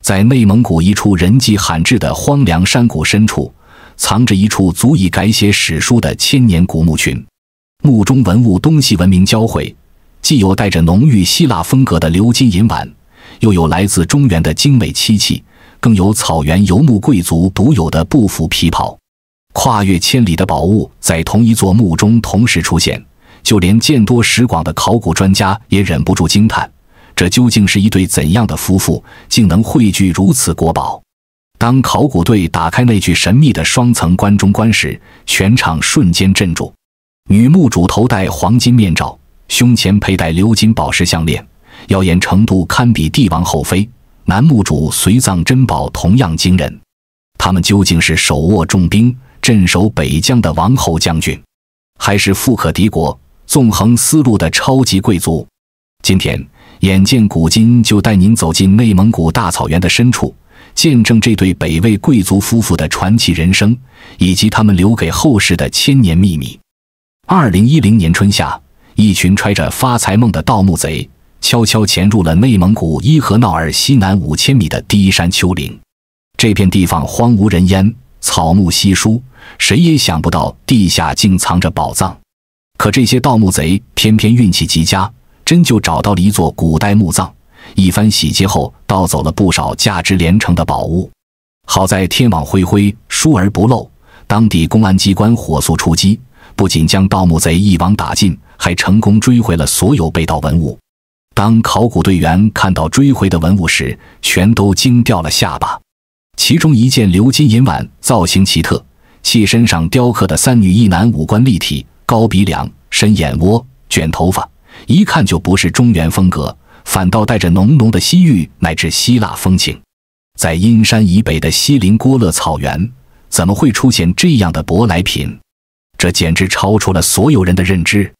在内蒙古一处人迹罕至的荒凉山谷深处，藏着一处足以改写史书的千年古墓群。墓中文物东西文明交汇，既有带着浓郁希腊风格的鎏金银碗，又有来自中原的精美漆器，更有草原游牧贵族独有的布服皮袍。跨越千里的宝物在同一座墓中同时出现，就连见多识广的考古专家也忍不住惊叹，这究竟是一对怎样的夫妇，竟能汇聚如此国宝？当考古队打开那具神秘的双层棺中棺时，全场瞬间镇住。女墓主头戴黄金面罩，胸前佩戴鎏金宝石项链，耀眼程度堪比帝王后妃。男墓主随葬珍宝同样惊人，他们究竟是手握重兵镇守北疆的王侯将军，还是富可敌国纵横丝路的超级贵族？今天眼见古今，就带您走进内蒙古大草原的深处，见证这对北魏贵族夫妇的传奇人生，以及他们留给后世的千年秘密。2010年春夏，一群揣着发财梦的盗墓贼悄悄潜入了内蒙古伊和淖尔西南5000米的低山丘陵。这片地方荒无人烟，草木稀疏，谁也想不到地下竟藏着宝藏。可这些盗墓贼偏偏运气极佳，真就找到了一座古代墓葬，一番洗劫后盗走了不少价值连城的宝物。好在天网恢恢，疏而不漏，当地公安机关火速出击，不仅将盗墓贼一网打尽，还成功追回了所有被盗文物。当考古队员看到追回的文物时，全都惊掉了下巴。其中一件鎏金银碗造型奇特，器身上雕刻的3女1男五官立体，高鼻梁，深眼窝，卷头发，一看就不是中原风格，反倒带着浓浓的西域乃至希腊风情。在阴山以北的锡林郭勒草原，怎么会出现这样的舶来品？这简直超出了所有人的认知。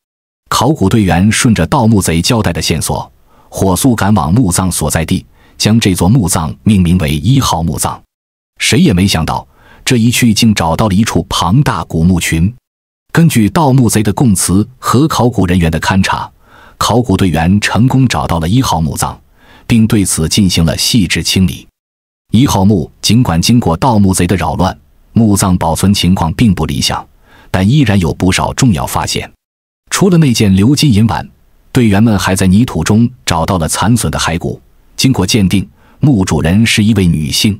考古队员顺着盗墓贼交代的线索，火速赶往墓葬所在地，将这座墓葬命名为1号墓葬。谁也没想到，这一去竟找到了一处庞大古墓群。根据盗墓贼的供词和考古人员的勘察，考古队员成功找到了1号墓葬，并对此进行了细致清理。1号墓尽管经过盗墓贼的扰乱，墓葬保存情况并不理想，但依然有不少重要发现。除了那件鎏金银碗，队员们还在泥土中找到了残损的骸骨。经过鉴定，墓主人是一位女性。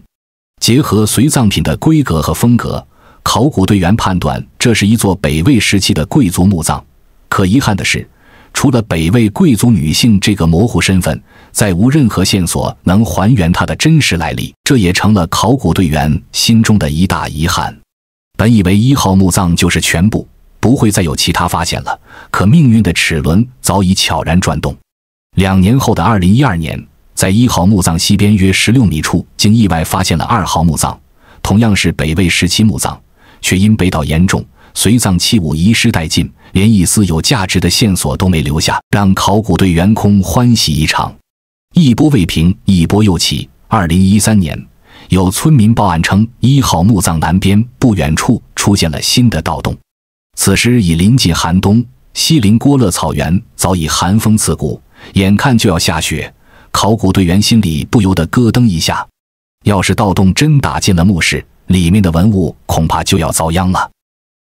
结合随葬品的规格和风格，考古队员判断这是一座北魏时期的贵族墓葬。可遗憾的是，除了北魏贵族女性这个模糊身份，再无任何线索能还原她的真实来历，这也成了考古队员心中的一大遗憾。本以为1号墓葬就是全部，不会再有其他发现了，可命运的齿轮早已悄然转动。2年后的2012年，在1号墓葬西边约16米处，竟意外发现了2号墓葬，同样是北魏时期墓葬，却因被盗严重，随葬器物遗失殆尽，连一丝有价值的线索都没留下，让考古队员空欢喜一场。一波未平，一波又起。2013年，有村民报案称1号墓葬南边不远处出现了新的盗洞。此时已临近寒冬，锡林郭勒草原早已寒风刺骨，眼看就要下雪，考古队员心里不由得咯噔一下。要是盗洞真打进了墓室，里面的文物恐怕就要遭殃了。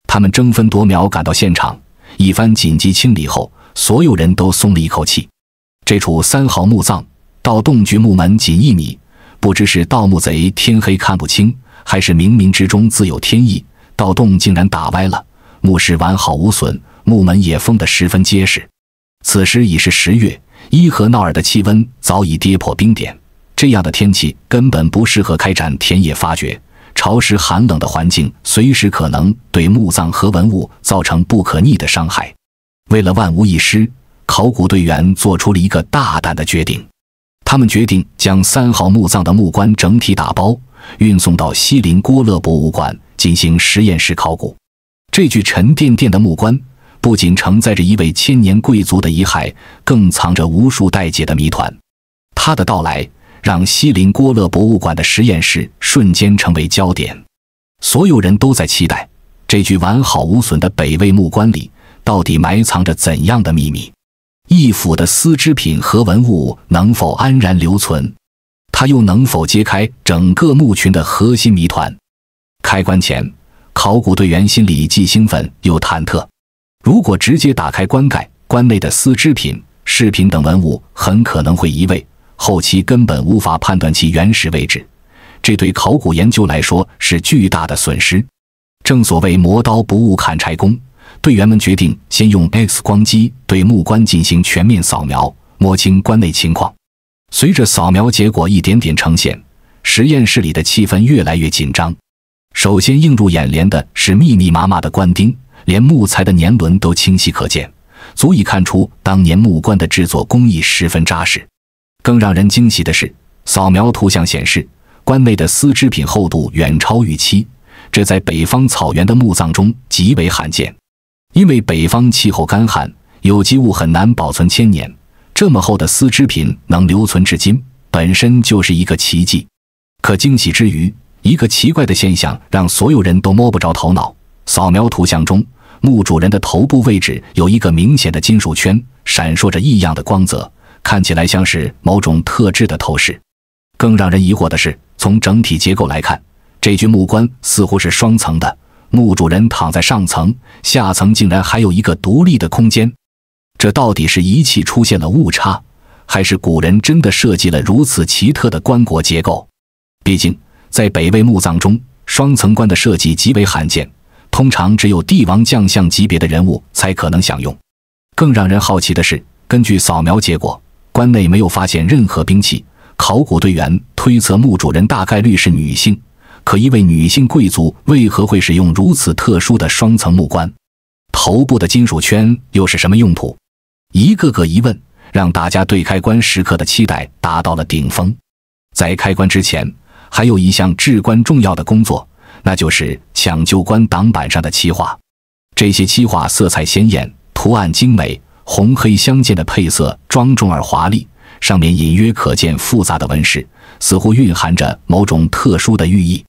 他们争分夺秒赶到现场，一番紧急清理后，所有人都松了一口气。这处3号墓葬盗洞距墓门仅1米，不知是盗墓贼天黑看不清，还是冥冥之中自有天意，盗洞竟然打歪了，墓室完好无损，墓门也封得十分结实。此时已是10月，伊和淖尔的气温早已跌破冰点，这样的天气根本不适合开展田野发掘，潮湿寒冷的环境随时可能对墓葬和文物造成不可逆的伤害。为了万无一失，考古队员做出了一个大胆的决定，他们决定将3号墓葬的木棺整体打包，运送到锡林郭勒博物馆进行实验室考古。这具沉甸甸的木棺不仅承载着一位千年贵族的遗骸，更藏着无数待解的谜团。他的到来让锡林郭勒博物馆的实验室瞬间成为焦点，所有人都在期待这具完好无损的北魏木棺里到底埋藏着怎样的秘密。义府的丝织品和文物能否安然留存？它又能否揭开整个墓群的核心谜团？开棺前，考古队员心里既兴奋又忐忑。如果直接打开棺盖，棺内的丝织品、饰品等文物很可能会移位，后期根本无法判断其原始位置，这对考古研究来说是巨大的损失。正所谓磨刀不误砍柴工，队员们决定先用 X 光机对木棺进行全面扫描，摸清棺内情况。随着扫描结果一点点呈现，实验室里的气氛越来越紧张。首先映入眼帘的是密密麻麻的棺钉，连木材的年轮都清晰可见，足以看出当年木棺的制作工艺十分扎实。更让人惊喜的是，扫描图像显示，棺内的丝织品厚度远超预期，这在北方草原的墓葬中极为罕见。因为北方气候干旱，有机物很难保存千年，这么厚的丝织品能留存至今，本身就是一个奇迹。可惊喜之余，一个奇怪的现象让所有人都摸不着头脑。扫描图像中，墓主人的头部位置有一个明显的金属圈，闪烁着异样的光泽，看起来像是某种特制的头饰。更让人疑惑的是，从整体结构来看，这具木棺似乎是双层的，墓主人躺在上层，下层竟然还有一个独立的空间。这到底是仪器出现了误差，还是古人真的设计了如此奇特的棺椁结构？毕竟在北魏墓葬中，双层棺的设计极为罕见，通常只有帝王将相级别的人物才可能享用。更让人好奇的是，根据扫描结果，棺内没有发现任何兵器，考古队员推测墓主人大概率是女性，可一位女性贵族为何会使用如此特殊的双层木棺？头部的金属圈又是什么用途？一个个疑问让大家对开棺时刻的期待达到了顶峰。在开棺之前，还有一项至关重要的工作，那就是抢救棺挡板上的漆画。这些漆画色彩鲜艳，图案精美，红黑相间的配色庄重而华丽，上面隐约可见复杂的纹饰，似乎蕴含着某种特殊的寓意。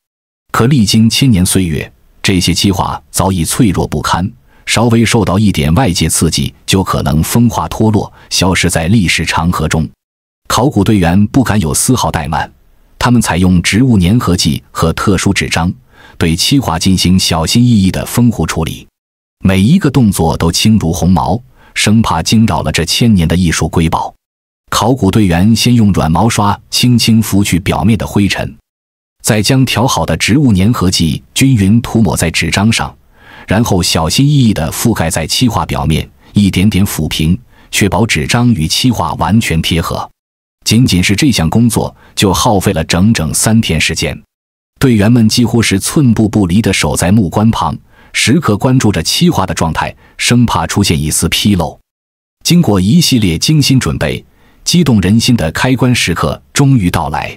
可历经千年岁月，这些漆画早已脆弱不堪，稍微受到一点外界刺激就可能风化脱落，消失在历史长河中。考古队员不敢有丝毫怠慢，他们采用植物粘合剂和特殊纸张，对漆画进行小心翼翼的封糊处理，每一个动作都轻如鸿毛，生怕惊扰了这千年的艺术瑰宝。考古队员先用软毛刷轻轻拂去表面的灰尘，再将调好的植物粘合剂均匀涂抹在纸张上，然后小心翼翼地覆盖在漆画表面，一点点抚平，确保纸张与漆画完全贴合。仅仅是这项工作就耗费了整整3天时间。队员们几乎是寸步不离地守在木棺旁，时刻关注着漆画的状态，生怕出现一丝纰漏。经过一系列精心准备，激动人心的开棺时刻终于到来。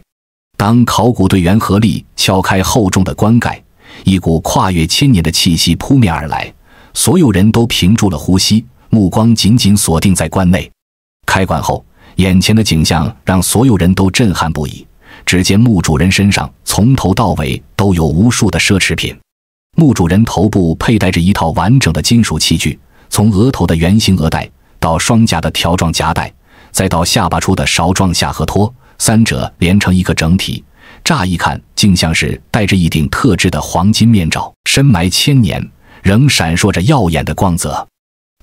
当考古队员合力敲开厚重的棺盖，一股跨越千年的气息扑面而来，所有人都屏住了呼吸，目光紧紧锁定在棺内。开棺后，眼前的景象让所有人都震撼不已。只见墓主人身上从头到尾都有无数的奢侈品。墓主人头部佩戴着一套完整的金属器具，从额头的圆形额带到双颊的条状夹带，再到下巴处的勺状下颌托，三者连成一个整体，乍一看竟像是戴着一顶特制的黄金面罩，深埋千年，仍闪烁着耀眼的光泽。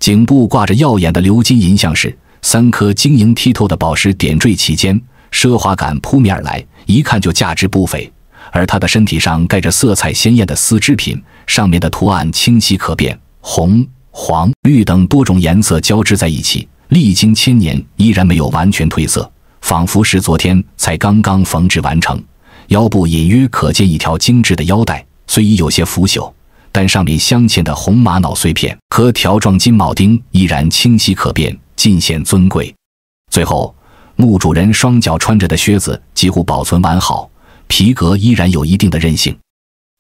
颈部挂着耀眼的鎏金银项饰，3颗晶莹剔透的宝石点缀其间，奢华感扑面而来，一看就价值不菲。而他的身体上盖着色彩鲜艳的丝织品，上面的图案清晰可辨，红、黄、绿等多种颜色交织在一起，历经千年依然没有完全褪色，仿佛是昨天才刚刚缝制完成。腰部隐约可见一条精致的腰带，虽已有些腐朽，但上面镶嵌的红玛瑙碎片和条状金铆钉依然清晰可辨，尽显尊贵。最后，墓主人双脚穿着的靴子几乎保存完好，皮革依然有一定的韧性，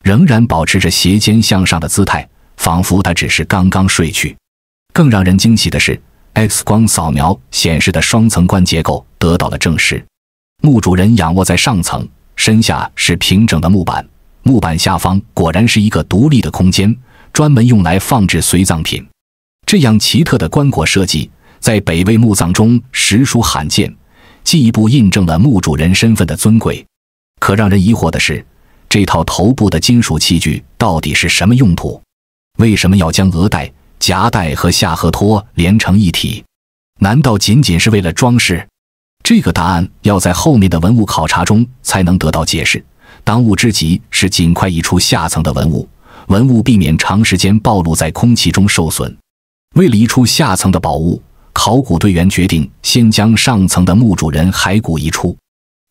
仍然保持着斜肩向上的姿态，仿佛他只是刚刚睡去。更让人惊喜的是， X 光扫描显示的双层棺结构得到了证实。墓主人仰卧在上层，身下是平整的木板，木板下方果然是一个独立的空间，专门用来放置随葬品。这样奇特的棺椁设计在北魏墓葬中实属罕见，进一步印证了墓主人身份的尊贵。可让人疑惑的是，这套头部的金属器具到底是什么用途？为什么要将额带、夹带和下颌托连成一体？难道仅仅是为了装饰？这个答案要在后面的文物考察中才能得到解释。当务之急是尽快移出下层的文物避免长时间暴露在空气中受损。为了移出下层的宝物，考古队员决定先将上层的墓主人骸骨移出。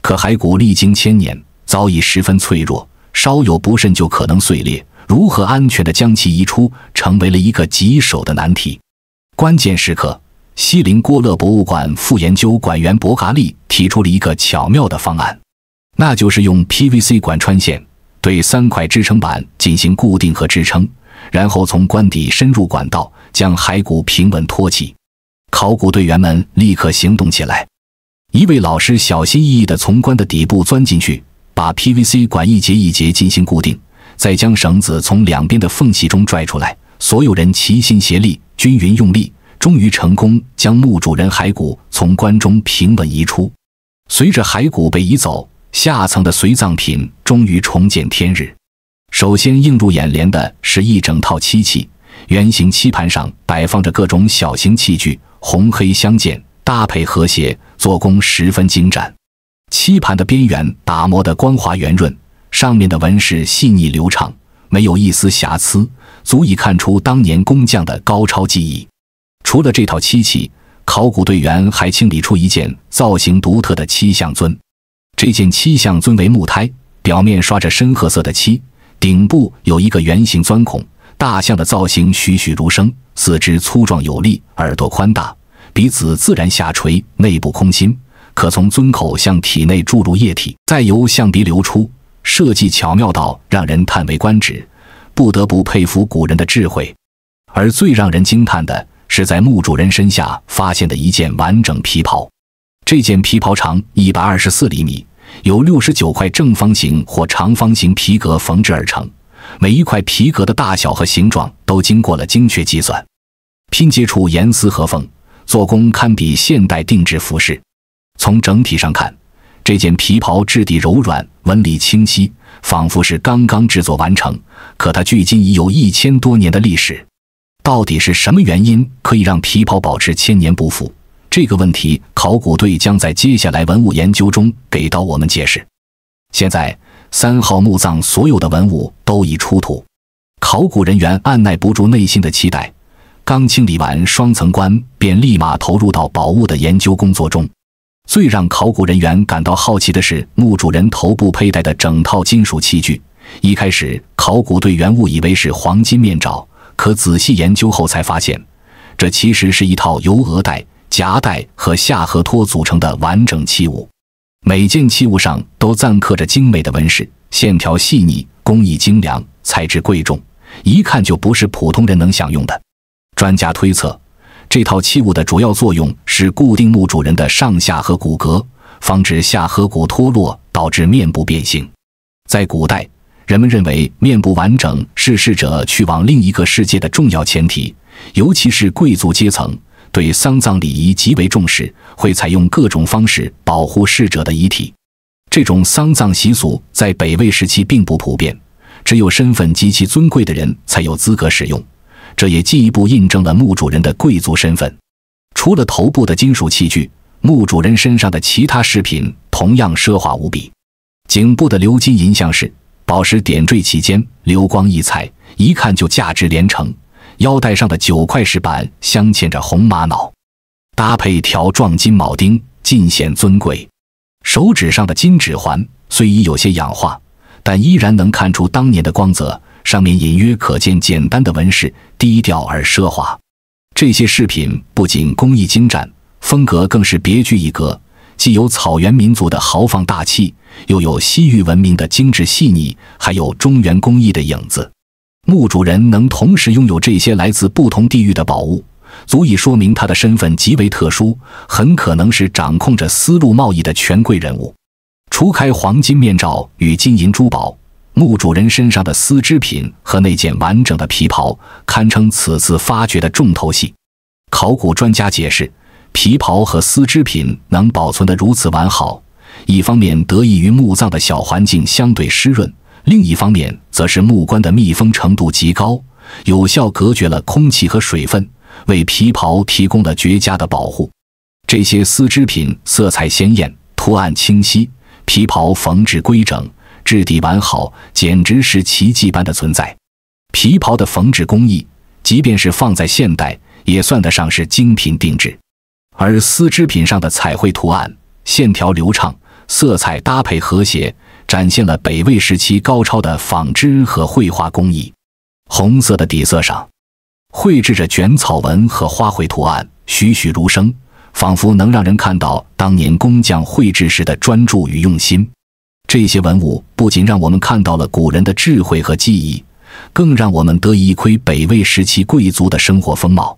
可骸骨历经千年，早已十分脆弱，稍有不慎就可能碎裂。如何安全地将其移出，成为了一个棘手的难题。关键时刻，锡林郭勒博物馆副研究馆员博嘎利提出了一个巧妙的方案，那就是用 PVC 管穿线对3块支撑板进行固定和支撑，然后从棺底深入管道，将骸骨平稳托起。考古队员们立刻行动起来。一位老师小心翼翼地从棺的底部钻进去，把 PVC 管一节一节进行固定，再将绳子从两边的缝隙中拽出来。所有人齐心协力，均匀用力，终于成功将墓主人骸骨从棺中平稳移出。随着骸骨被移走，下层的随葬品终于重见天日。首先映入眼帘的是一整套漆器，圆形漆盘上摆放着各种小型器具，红黑相间，搭配和谐，做工十分精湛。漆盘的边缘打磨得光滑圆润，上面的纹饰细腻流畅，没有一丝瑕疵，足以看出当年工匠的高超技艺。除了这套漆器，考古队员还清理出一件造型独特的漆像尊。这件漆像尊为木胎，表面刷着深褐色的漆，顶部有一个圆形钻孔，大象的造型栩栩如生，四肢粗壮有力，耳朵宽大，鼻子自然下垂，内部空心，可从尊口向体内注入液体，再由象鼻流出，设计巧妙到让人叹为观止，不得不佩服古人的智慧。而最让人惊叹的是在墓主人身下发现的一件完整皮袍。这件皮袍长124厘米，由69块正方形或长方形皮革缝制而成，每一块皮革的大小和形状都经过了精确计算，拼接处严丝合缝，做工堪比现代定制服饰。从整体上看，这件皮袍质地柔软，纹理清晰，仿佛是刚刚制作完成，可它距今已有1000多年的历史。到底是什么原因可以让皮袍保持千年不腐？这个问题，考古队将在接下来文物研究中给到我们解释。现在3号墓葬所有的文物都已出土，考古人员按耐不住内心的期待，刚清理完双层棺，便立马投入到宝物的研究工作中。最让考古人员感到好奇的是墓主人头部佩戴的整套金属器具。一开始，考古队员误以为是黄金面罩，可仔细研究后才发现，这其实是一套由额带、夹带和下颌托组成的完整器物。每件器物上都錾刻着精美的纹饰，线条细腻，工艺精良，材质贵重，一看就不是普通人能享用的。专家推测，这套器物的主要作用是固定墓主人的上下颌骨骼，防止下颌骨脱落导致面部变形。在古代，人们认为面部完整是逝者去往另一个世界的重要前提，尤其是贵族阶层对丧葬礼仪极为重视，会采用各种方式保护逝者的遗体。这种丧葬习俗在北魏时期并不普遍，只有身份极其尊贵的人才有资格使用，这也进一步印证了墓主人的贵族身份。除了头部的金属器具，墓主人身上的其他饰品同样奢华无比。颈部的鎏金银项饰，宝石点缀其间，流光溢彩，一看就价值连城。腰带上的9块石板镶嵌着红玛瑙，搭配条状金铆钉，尽显尊贵。手指上的金指环虽已有些氧化，但依然能看出当年的光泽，上面隐约可见简单的纹饰，低调而奢华。这些饰品不仅工艺精湛，风格更是别具一格，既有草原民族的豪放大气，又有西域文明的精致细腻，还有中原工艺的影子。墓主人能同时拥有这些来自不同地域的宝物，足以说明他的身份极为特殊，很可能是掌控着丝路贸易的权贵人物。除开黄金面罩与金银珠宝，墓主人身上的丝织品和那件完整的皮袍堪称此次发掘的重头戏。考古专家解释，皮袍和丝织品能保存得如此完好，一方面得益于墓葬的小环境相对湿润，另一方面则是木棺的密封程度极高，有效隔绝了空气和水分，为皮袍提供了绝佳的保护。这些丝织品色彩鲜艳，图案清晰，皮袍缝制规整，质地完好，简直是奇迹般的存在。皮袍的缝制工艺，即便是放在现代，也算得上是精品定制。而丝织品上的彩绘图案，线条流畅，色彩搭配和谐，展现了北魏时期高超的纺织和绘画工艺。红色的底色上，绘制着卷草纹和花卉图案，栩栩如生，仿佛能让人看到当年工匠绘制时的专注与用心。这些文物不仅让我们看到了古人的智慧和技艺，更让我们得以一窥北魏时期贵族的生活风貌。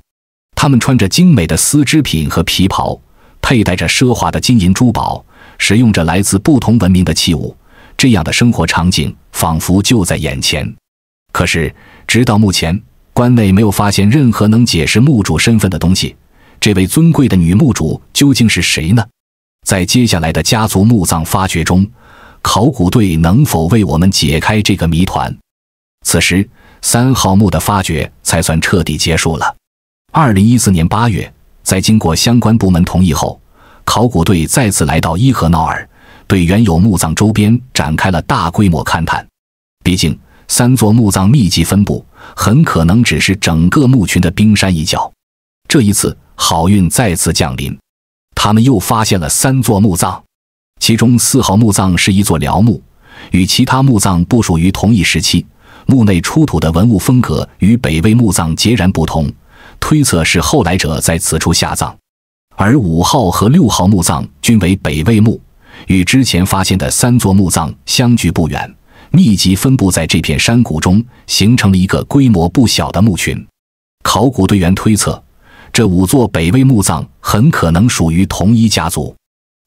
他们穿着精美的丝织品和皮袍，佩戴着奢华的金银珠宝，使用着来自不同文明的器物，这样的生活场景仿佛就在眼前。可是直到目前，关内没有发现任何能解释墓主身份的东西。这位尊贵的女墓主究竟是谁呢？在接下来的家族墓葬发掘中，考古队能否为我们解开这个谜团？此时3号墓的发掘才算彻底结束了。2014年8月，在经过相关部门同意后，考古队再次来到伊河淖尔，对原有墓葬周边展开了大规模勘探。毕竟3座墓葬密集分布，很可能只是整个墓群的冰山一角。这一次好运再次降临，他们又发现了3座墓葬，其中4号墓葬是一座辽墓，与其他墓葬不属于同一时期，墓内出土的文物风格与北魏墓葬截然不同，推测是后来者在此处下葬。而5号和6号墓葬均为北魏墓，与之前发现的3座墓葬相距不远，密集分布在这片山谷中，形成了一个规模不小的墓群。考古队员推测，这5座北魏墓葬很可能属于同一家族。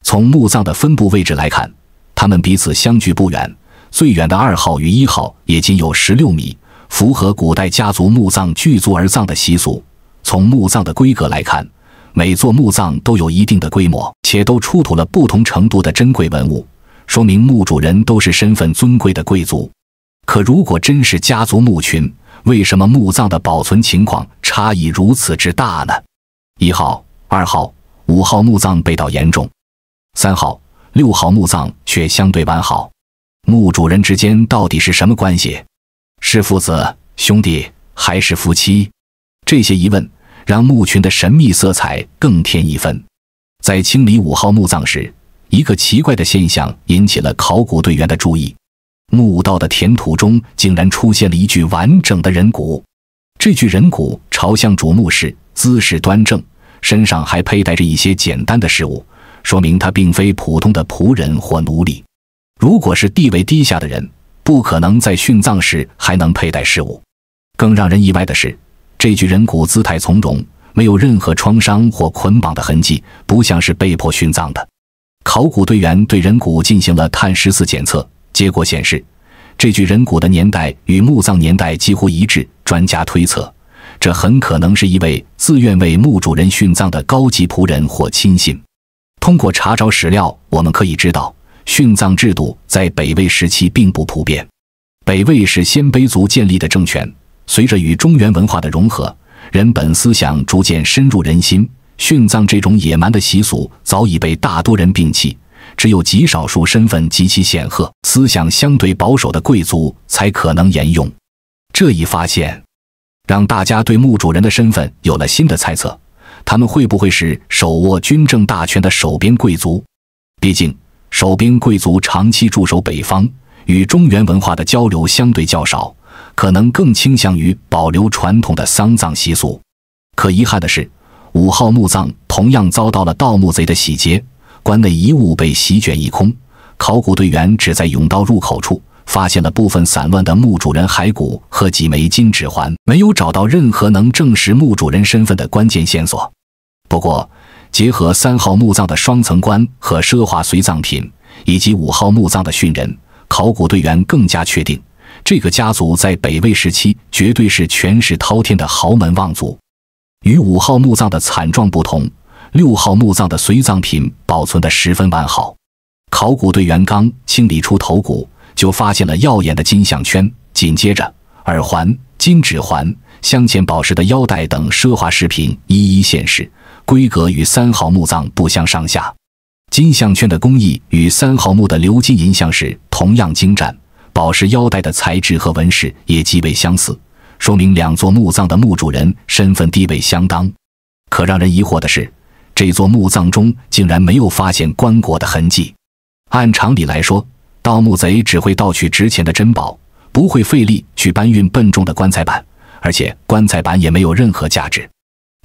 从墓葬的分布位置来看，它们彼此相距不远，最远的2号与1号也仅有16米，符合古代家族墓葬聚族而葬的习俗。从墓葬的规格来看，每座墓葬都有一定的规模，且都出土了不同程度的珍贵文物，说明墓主人都是身份尊贵的贵族。可如果真是家族墓群，为什么墓葬的保存情况差异如此之大呢？1号、2号、5号墓葬被盗严重，3号、6号墓葬却相对完好。墓主人之间到底是什么关系？是父子、兄弟，还是夫妻？这些疑问让墓群的神秘色彩更添一分。在清理5号墓葬时，一个奇怪的现象引起了考古队员的注意。墓道的填土中竟然出现了一具完整的人骨。这具人骨朝向主墓时，姿势端正，身上还佩戴着一些简单的饰物，说明他并非普通的仆人或奴隶。如果是地位低下的人，不可能在殉葬时还能佩戴饰物。更让人意外的是，这具人骨姿态从容，没有任何创伤或捆绑的痕迹，不像是被迫殉葬的。考古队员对人骨进行了碳14检测，结果显示，这具人骨的年代与墓葬年代几乎一致。专家推测，这很可能是一位自愿为墓主人殉葬的高级仆人或亲信。通过查找史料，我们可以知道，殉葬制度在北魏时期并不普遍。北魏是鲜卑族建立的政权，随着与中原文化的融合，人本思想逐渐深入人心，殉葬这种野蛮的习俗早已被大多人摒弃，只有极少数身份极其显赫、思想相对保守的贵族才可能沿用。这一发现让大家对墓主人的身份有了新的猜测，他们会不会是手握军政大权的守边贵族？毕竟守边贵族长期驻守北方，与中原文化的交流相对较少，可能更倾向于保留传统的丧葬习俗。可遗憾的是，5号墓葬同样遭到了盗墓贼的洗劫，棺内遗物被席卷一空。考古队员只在甬道入口处发现了部分散乱的墓主人骸骨和几枚金指环，没有找到任何能证实墓主人身份的关键线索。不过，结合3号墓葬的双层棺和奢华随葬品，以及5号墓葬的殉人，考古队员更加确定，这个家族在北魏时期绝对是权势滔天的豪门望族。与5号墓葬的惨状不同6号墓葬的随葬品保存得十分完好。考古队员刚清理出头骨，就发现了耀眼的金项圈，紧接着耳环、金指环、镶嵌宝石的腰带等奢华饰品一一现世，规格与3号墓葬不相上下。金项圈的工艺与3号墓的鎏金银项饰同样精湛，宝石腰带的材质和纹饰也极为相似，说明2座墓葬的墓主人身份地位相当。可让人疑惑的是，这座墓葬中竟然没有发现棺椁的痕迹。按常理来说，盗墓贼只会盗取值钱的珍宝，不会费力去搬运笨重的棺材板，而且棺材板也没有任何价值。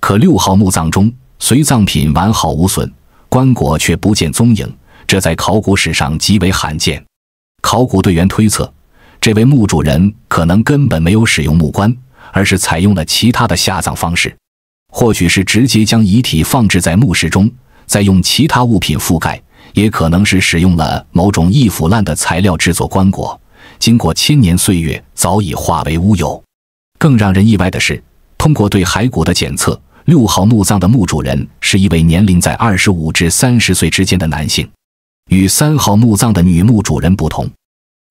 可6号墓葬中随葬品完好无损，棺椁却不见踪影，这在考古史上极为罕见。考古队员推测，这位墓主人可能根本没有使用木棺，而是采用了其他的下葬方式，或许是直接将遗体放置在墓室中，再用其他物品覆盖，也可能是使用了某种易腐烂的材料制作棺椁，经过千年岁月早已化为乌有。更让人意外的是，通过对骸骨的检测，6号墓葬的墓主人是一位年龄在25至30岁之间的男性。与3号墓葬的女墓主人不同，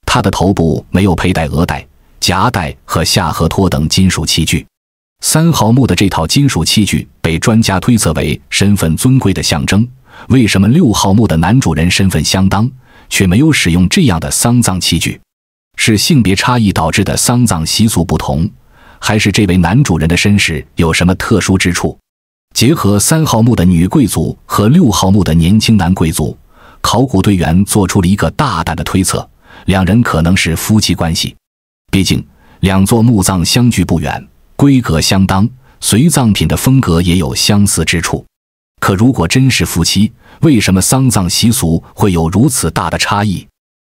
她的头部没有佩戴额带、夹带和下颌托等金属器具。3号墓的这套金属器具被专家推测为身份尊贵的象征，为什么6号墓的男主人身份相当，却没有使用这样的丧葬器具？是性别差异导致的丧葬习俗不同，还是这位男主人的身世有什么特殊之处？结合3号墓的女贵族和6号墓的年轻男贵族，考古队员做出了一个大胆的推测，2人可能是夫妻关系。毕竟2座墓葬相距不远，规格相当，随葬品的风格也有相似之处。可如果真是夫妻，为什么丧葬习俗会有如此大的差异？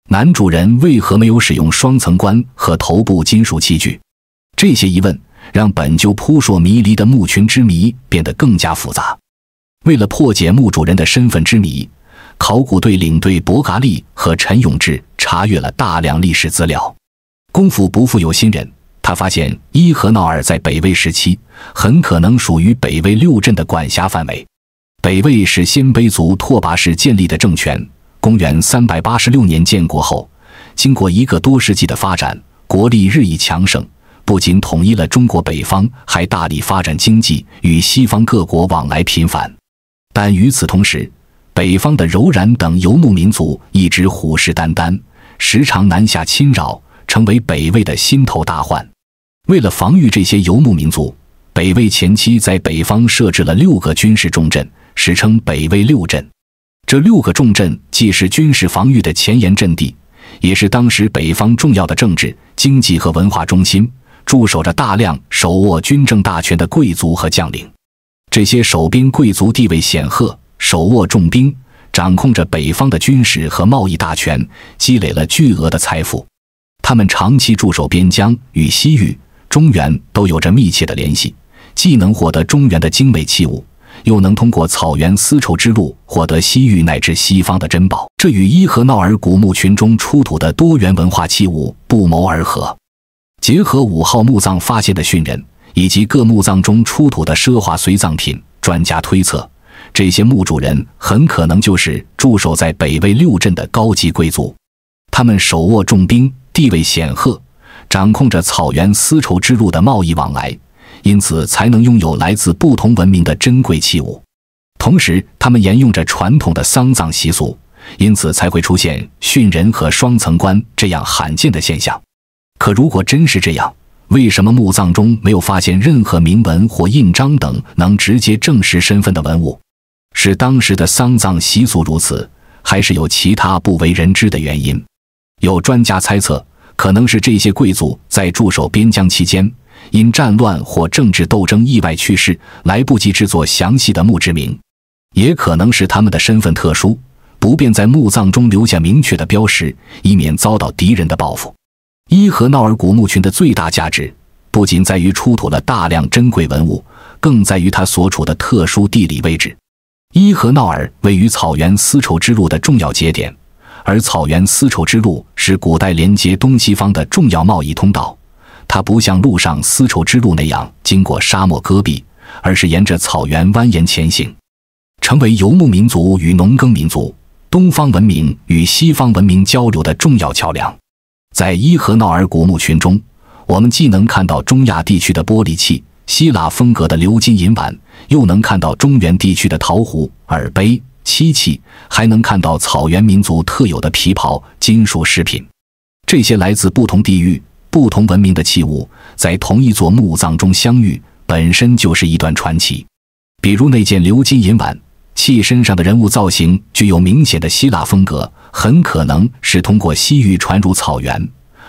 男主人为何没有使用双层棺和头部金属器具？这些疑问让本就扑朔迷离的墓群之谜变得更加复杂。为了破解墓主人的身份之谜，考古队领队博嘎利和陈永志查阅了大量历史资料。功夫不负有心人，他发现伊和淖尔在北魏时期很可能属于北魏6镇的管辖范围。北魏是鲜卑族拓跋氏建立的政权，公元386年建国后，经过1个多世纪的发展，国力日益强盛，不仅统一了中国北方，还大力发展经济，与西方各国往来频繁。但与此同时，北方的柔然等游牧民族一直虎视眈眈，时常南下侵扰，成为北魏的心头大患。为了防御这些游牧民族，北魏前期在北方设置了6个军事重镇，史称北魏6镇。这6个重镇既是军事防御的前沿阵地，也是当时北方重要的政治、经济和文化中心，驻守着大量手握军政大权的贵族和将领。这些守边贵族地位显赫，手握重兵，掌控着北方的军事和贸易大权，积累了巨额的财富。他们长期驻守边疆，与西域、中原都有着密切的联系，既能获得中原的精美器物，又能通过草原丝绸之路获得西域乃至西方的珍宝，这与伊和淖尔古墓群中出土的多元文化器物不谋而合。结合5号墓葬发现的殉人以及各墓葬中出土的奢华随葬品，专家推测，这些墓主人很可能就是驻守在北魏6镇的高级贵族。他们手握重兵，地位显赫，掌控着草原丝绸之路的贸易往来，因此才能拥有来自不同文明的珍贵器物。同时他们沿用着传统的丧葬习俗，因此才会出现殉人和双层棺这样罕见的现象。可如果真是这样，为什么墓葬中没有发现任何铭文或印章等能直接证实身份的文物？是当时的丧葬习俗如此，还是有其他不为人知的原因？有专家猜测，可能是这些贵族在驻守边疆期间，因战乱或政治斗争意外去世，来不及制作详细的墓志铭；也可能是他们的身份特殊，不便在墓葬中留下明确的标识，以免遭到敌人的报复。伊和淖尔古墓群的最大价值，不仅在于出土了大量珍贵文物，更在于它所处的特殊地理位置。伊和淖尔位于草原丝绸之路的重要节点，而草原丝绸之路是古代连接东西方的重要贸易通道。它不像陆上丝绸之路那样经过沙漠戈壁，而是沿着草原蜿蜒前行。成为游牧民族与农耕民族、东方文明与西方文明交流的重要桥梁。在伊和淖尔古墓群中，我们既能看到中亚地区的玻璃器、希腊风格的鎏金银碗，又能看到中原地区的陶壶、耳杯、漆器，还能看到草原民族特有的皮袍、金属饰品。这些来自不同地域、不同文明的器物，在同一座墓葬中相遇，本身就是一段传奇。比如那件鎏金银碗，器身上的人物造型具有明显的希腊风格，很可能是通过西域传入草原；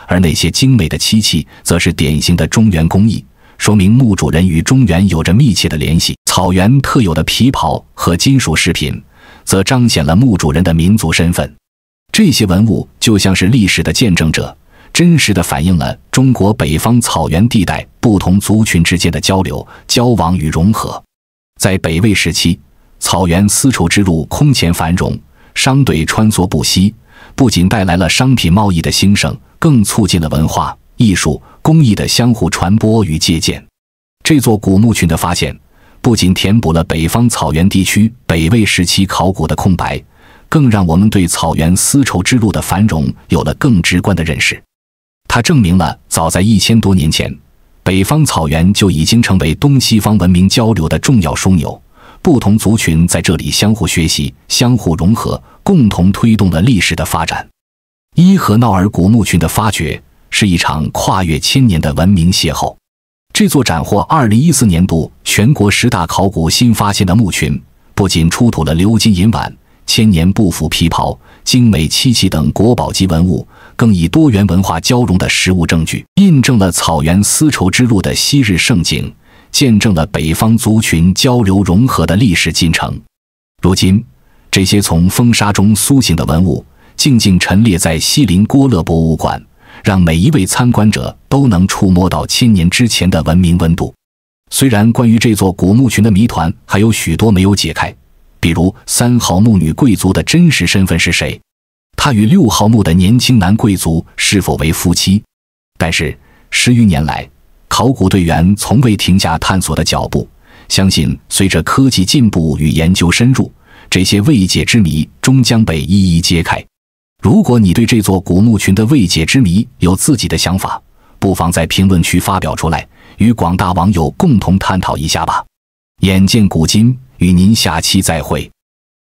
而那些精美的漆器，则是典型的中原工艺，说明墓主人与中原有着密切的联系。草原特有的皮袍和金属饰品，则彰显了墓主人的民族身份。这些文物就像是历史的见证者，真实地反映了中国北方草原地带不同族群之间的交流、交往与融合。在北魏时期，草原丝绸之路空前繁荣，商队穿梭不息，不仅带来了商品贸易的兴盛，更促进了文化、艺术、工艺的相互传播与借鉴。这座古墓群的发现，不仅填补了北方草原地区北魏时期考古的空白，更让我们对草原丝绸之路的繁荣有了更直观的认识。它证明了早在1000多年前，北方草原就已经成为东西方文明交流的重要枢纽，不同族群在这里相互学习、相互融合，共同推动了历史的发展。伊和淖尔古墓群的发掘是一场跨越1000年的文明邂逅。这座斩获2014年度全国10大考古新发现的墓群，不仅出土了鎏金银碗、千年布服皮袍、精美漆器等国宝级文物，更以多元文化交融的实物证据，印证了草原丝绸之路的昔日盛景，见证了北方族群交流融合的历史进程。如今，这些从风沙中苏醒的文物，静静陈列在锡林郭勒博物馆，让每一位参观者都能触摸到1000年之前的文明温度。虽然关于这座古墓群的谜团还有许多没有解开，比如3号墓女贵族的真实身份是谁，她与6号墓的年轻男贵族是否为夫妻，但是10余年来，考古队员从未停下探索的脚步，相信随着科技进步与研究深入，这些未解之谜终将被一一揭开。如果你对这座古墓群的未解之谜有自己的想法，不妨在评论区发表出来，与广大网友共同探讨一下吧。眼见古今，与您下期再会。